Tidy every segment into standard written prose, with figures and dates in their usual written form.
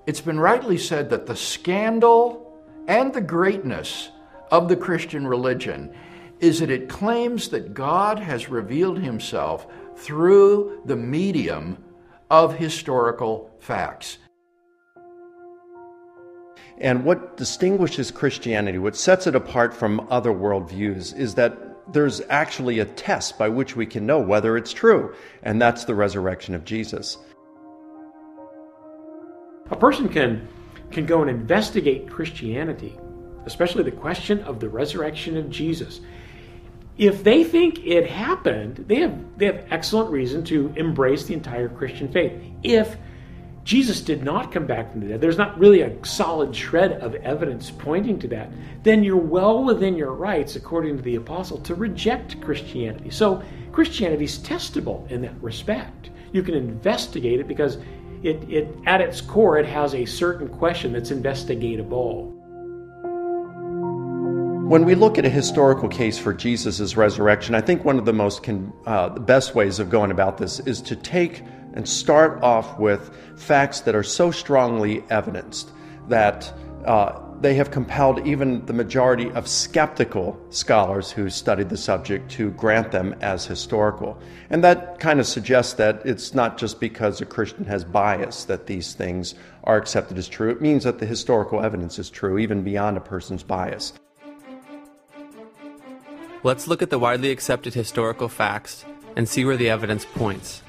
It's been rightly said that the scandal and the greatness of the Christian religion is that it claims that God has revealed himself through the medium of historical facts. And what distinguishes Christianity, what sets it apart from other worldviews, is that there's actually a test by which we can know whether it's true, and that's the resurrection of Jesus. A person can go and investigate Christianity, especially the question of the resurrection of Jesus. If they think it happened, they have excellent reason to embrace the entire Christian faith. If Jesus did not come back from the dead, there's not really a solid shred of evidence pointing to that, then you're well within your rights, according to the apostle, to reject Christianity. So Christianity is testable in that respect. You can investigate it because it at its core, it has a certain question that's investigatable. When we look at a historical case for Jesus' resurrection, I think one of the best ways of going about this is to take and start off with facts that are so strongly evidenced that they have compelled even the majority of skeptical scholars who studied the subject to grant them as historical. And that kind of suggests that it's not just because a Christian has bias that these things are accepted as true. It means that the historical evidence is true, even beyond a person's bias. Let's look at the widely accepted historical facts and see where the evidence points.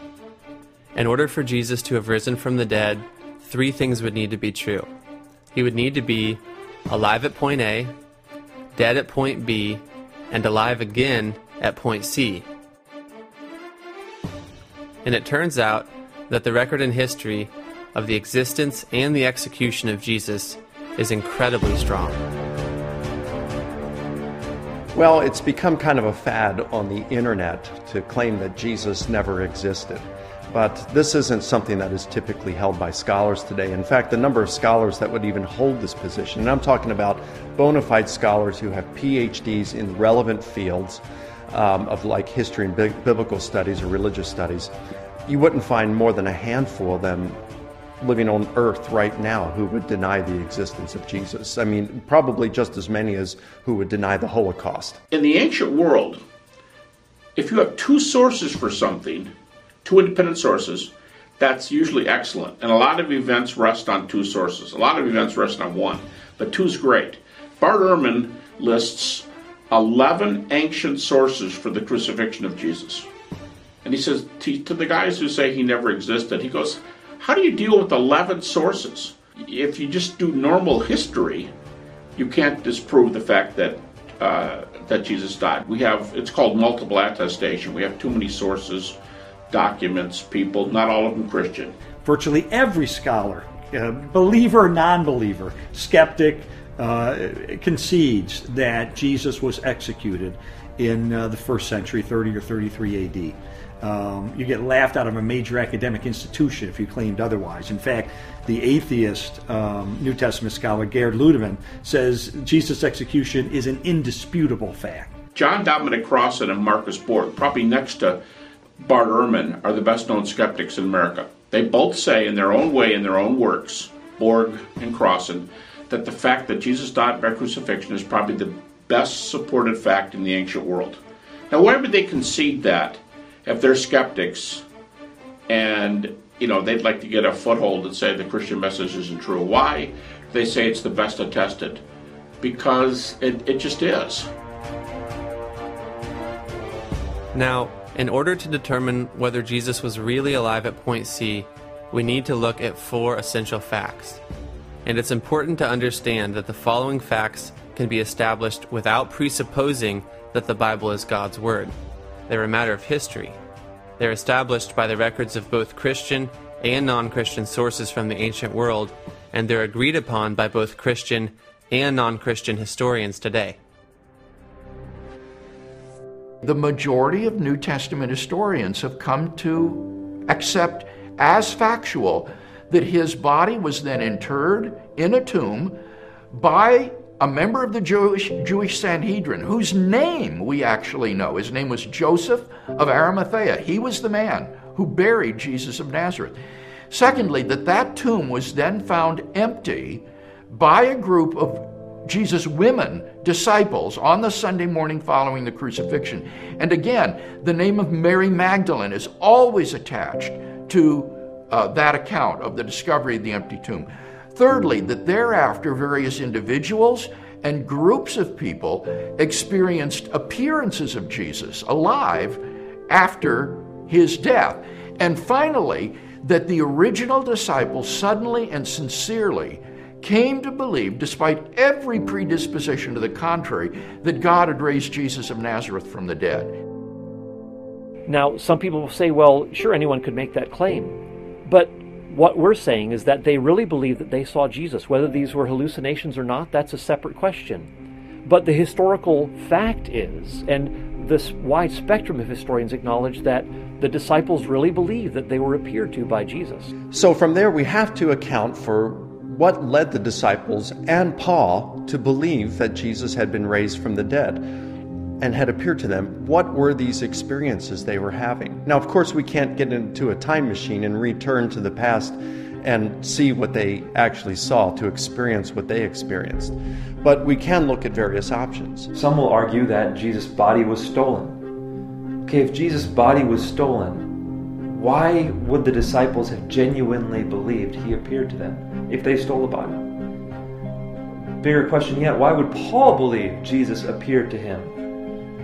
In order for Jesus to have risen from the dead, 3 things would need to be true. He would need to be alive at point A, dead at point B, and alive again at point C. And it turns out that the record in history of the existence and the execution of Jesus is incredibly strong. Well, it's become kind of a fad on the internet to claim that Jesus never existed. But this isn't something that is typically held by scholars today. In fact, the number of scholars that would even hold this position, and I'm talking about bona fide scholars who have PhDs in relevant fields of like history and biblical studies or religious studies, you wouldn't find more than a handful of them living on earth right now who would deny the existence of Jesus. I mean, probably just as many as who would deny the Holocaust. In the ancient world, if you have 2 sources for something, 2 independent sources, that's usually excellent. And a lot of events rest on 2 sources. A lot of events rest on 1, but 2 is great. Bart Ehrman lists 11 ancient sources for the crucifixion of Jesus. And he says to the guys who say he never existed, he goes, how do you deal with 11 sources? If you just do normal history, you can't disprove the fact that Jesus died. It's called multiple attestation. We have too many sources, documents, people, not all of them Christian. Virtually every scholar, believer or non-believer, skeptic, concedes that Jesus was executed in the first century, 30 or 33 AD. You get laughed out of a major academic institution if you claimed otherwise. In fact, the atheist New Testament scholar Gerhard Ludemann says Jesus' execution is an indisputable fact. John Dominic Crossan and Marcus Borg, probably next to Bart Ehrman, are the best-known skeptics in America. They both say in their own way, in their own works, Borg and Crossan, that the fact that Jesus died by crucifixion is probably the best supported fact in the ancient world. Now, why would they concede that if they're skeptics and, they'd like to get a foothold and say the Christian message isn't true? Why do they say it's the best attested? Because it just is. Now, in order to determine whether Jesus was really alive at point C, we need to look at 4 essential facts. And it's important to understand that the following facts can be established without presupposing that the Bible is God's Word. They're a matter of history. They're established by the records of both Christian and non-Christian sources from the ancient world, and they're agreed upon by both Christian and non-Christian historians today. The majority of New Testament historians have come to accept as factual that his body was then interred in a tomb by a member of the Jewish Sanhedrin, whose name we actually know. His name was Joseph of Arimathea. He was the man who buried Jesus of Nazareth. Secondly, that tomb was then found empty by a group of Jesus' women disciples on the Sunday morning following the crucifixion. And again, the name of Mary Magdalene is always attached to that account of the discovery of the empty tomb. Thirdly, that thereafter various individuals and groups of people experienced appearances of Jesus alive after his death. And finally, that the original disciples suddenly and sincerely came to believe, despite every predisposition to the contrary, that God had raised Jesus of Nazareth from the dead. Now, some people will say, well, sure, anyone could make that claim. But what we're saying is that they really believe that they saw Jesus. Whether these were hallucinations or not, that's a separate question. But the historical fact is, and this wide spectrum of historians acknowledge, that the disciples really believed that they were appeared to by Jesus. So from there, we have to account for what led the disciples and Paul to believe that Jesus had been raised from the dead and had appeared to them. What were these experiences they were having? Now, of course, we can't get into a time machine and return to the past and see what they actually saw, to experience what they experienced. But we can look at various options. Some will argue that Jesus' body was stolen. Okay, if Jesus' body was stolen, why would the disciples have genuinely believed he appeared to them if they stole the body? Bigger question yet, why would Paul believe Jesus appeared to him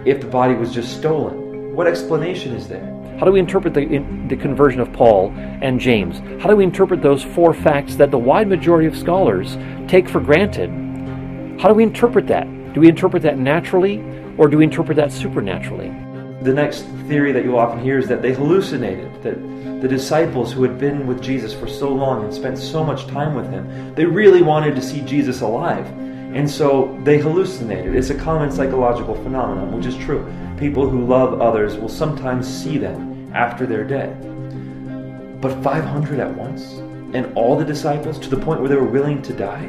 if the body was just stolen? What explanation is there? How do we interpret the conversion of Paul and James? How do we interpret those four facts that the wide majority of scholars take for granted? How do we interpret that? Do we interpret that naturally, or do we interpret that supernaturally? The next theory that you'll often hear is that they hallucinated, that the disciples who had been with Jesus for so long and spent so much time with him, they really wanted to see Jesus alive. And so they hallucinated. It's a common psychological phenomenon, which is true. People who love others will sometimes see them after they're dead. But 500 at once? And all the disciples to the point where they were willing to die?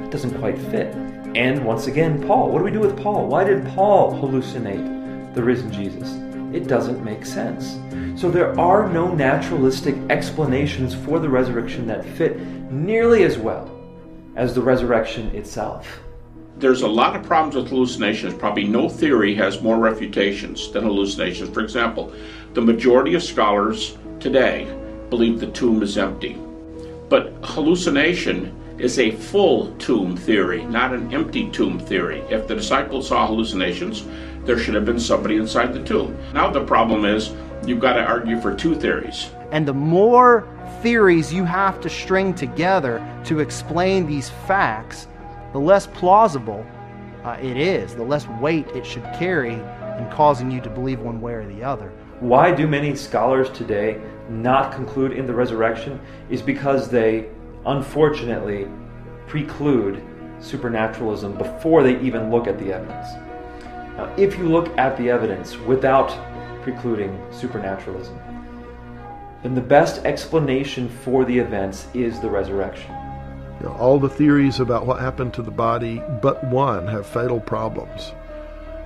It doesn't quite fit. And once again, Paul. What do we do with Paul? Why did Paul hallucinate the risen Jesus? It doesn't make sense. So there are no naturalistic explanations for the resurrection that fit nearly as well as the resurrection itself. There's a lot of problems with hallucinations. Probably no theory has more refutations than hallucinations. For example, the majority of scholars today believe the tomb is empty. But hallucination is a full tomb theory, not an empty tomb theory. If the disciples saw hallucinations, there should have been somebody inside the tomb. Now the problem is, you've got to argue for two theories. And the more theories you have to string together to explain these facts, the less plausible it is, the less weight it should carry in causing you to believe one way or the other. Why do many scholars today not conclude in the resurrection is because they, unfortunately, preclude supernaturalism before they even look at the evidence. Now, if you look at the evidence without precluding supernaturalism, then the best explanation for the events is the resurrection. You know, all the theories about what happened to the body but one have fatal problems.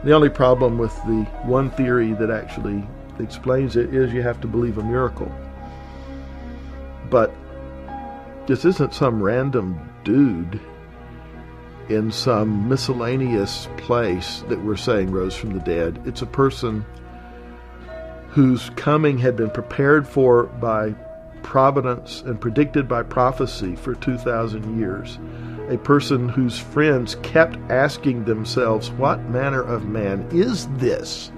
The only problem with the one theory that actually explains it is you have to believe a miracle. But this isn't some random dude in some miscellaneous place that we're saying rose from the dead. It's a person whose coming had been prepared for by providence and predicted by prophecy for 2,000 years. A person whose friends kept asking themselves, what manner of man is this?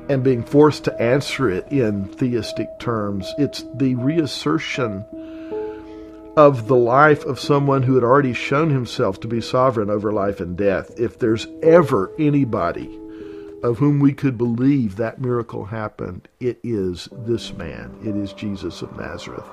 And being forced to answer it in theistic terms. It's the reassertion of the life of someone who had already shown himself to be sovereign over life and death. If there's ever anybody of whom we could believe that miracle happened, it is this man. It is Jesus of Nazareth.